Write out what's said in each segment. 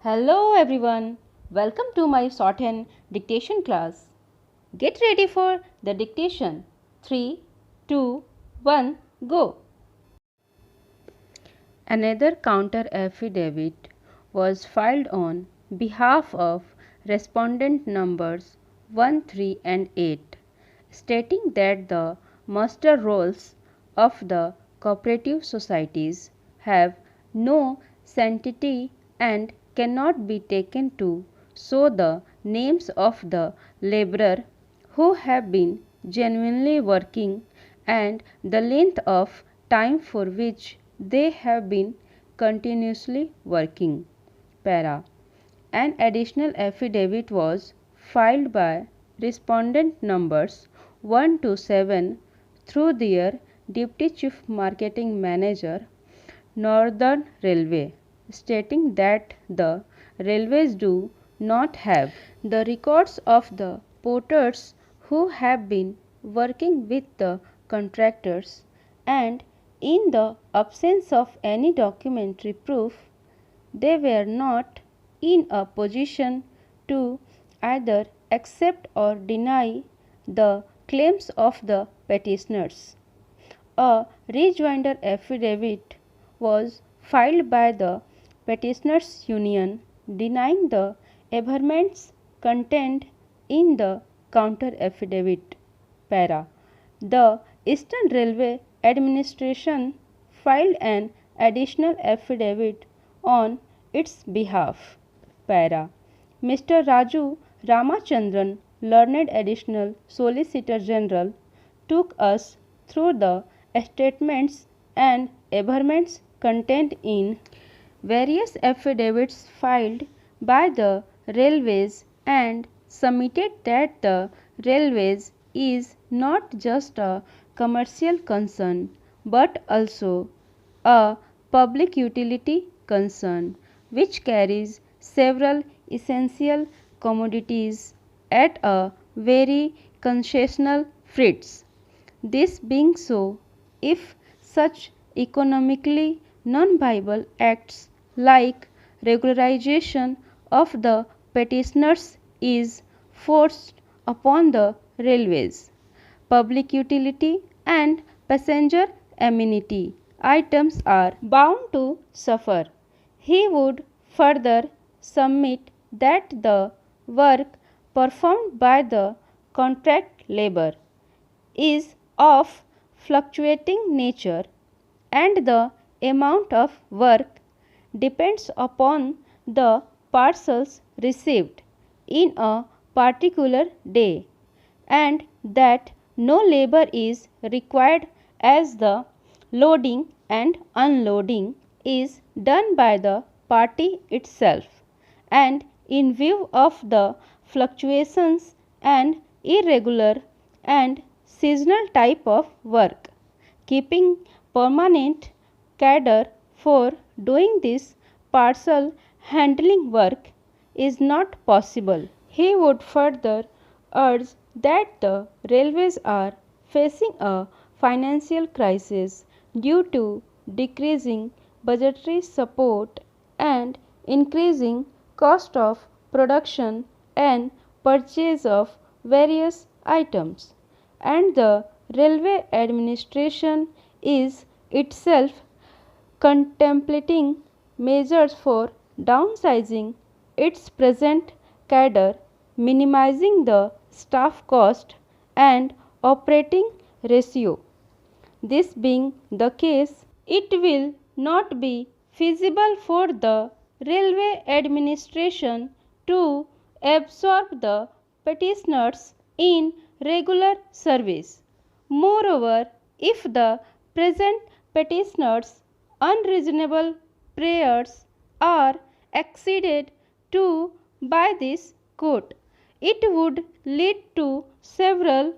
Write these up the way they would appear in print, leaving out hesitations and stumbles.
Hello everyone, welcome to my shorthand dictation class. Get ready for the dictation. 3, 2, 1, go. Another counter affidavit was filed on behalf of respondent numbers 1, 3 and 8, stating that the muster rolls of the cooperative societies have no sanctity and cannot be taken to show the names of the laborer who have been genuinely working and the length of time for which they have been continuously working. Para. An additional affidavit was filed by respondent numbers 1 to 7 through their Deputy Chief Marketing Manager, Northern Railway, stating that the railways do not have the records of the porters who have been working with the contractors, and in the absence of any documentary proof, they were not in a position to either accept or deny the claims of the petitioners. A rejoinder affidavit was filed by the petitioners' union denying the averments contained in the counter affidavit. Para. The Eastern Railway Administration filed an additional affidavit on its behalf. Para. Mr. Raju Ramachandran, learned additional Solicitor General, took us through the statements and averments contained in various affidavits filed by the railways and submitted that the railways is not just a commercial concern but also a public utility concern which carries several essential commodities at a very concessional freights. This being so, if such economically non-viable acts like regularization of the petitioners is forced upon the railways, public utility and passenger amenity items are bound to suffer. He would further submit that the work performed by the contract labor is of fluctuating nature and the amount of work depends upon the parcels received in a particular day, and that no labor is required as the loading and unloading is done by the party itself, and in view of the fluctuations and irregular and seasonal type of work, keeping permanent cadre for doing this parcel handling work is not possible. He would further urge that the railways are facing a financial crisis due to decreasing budgetary support and increasing cost of production and purchase of various items, and the railway administration is itself contemplating measures for downsizing its present cadre, minimizing the staff cost and operating ratio. This being the case, it will not be feasible for the railway administration to absorb the petitioners in regular service. Moreover, if the present petitioners' unreasonable prayers are acceded to by this court, it would lead to several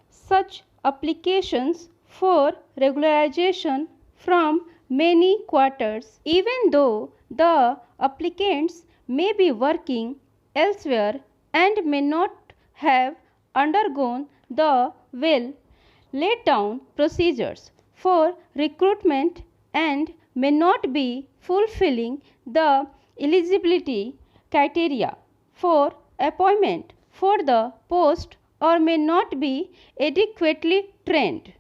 such applications for regularization from many quarters, even though the applicants may be working elsewhere and may not have undergone the well laid down procedures for recruitment and may not be fulfilling the Eligibility criteria for appointment for the post or may not be adequately trained.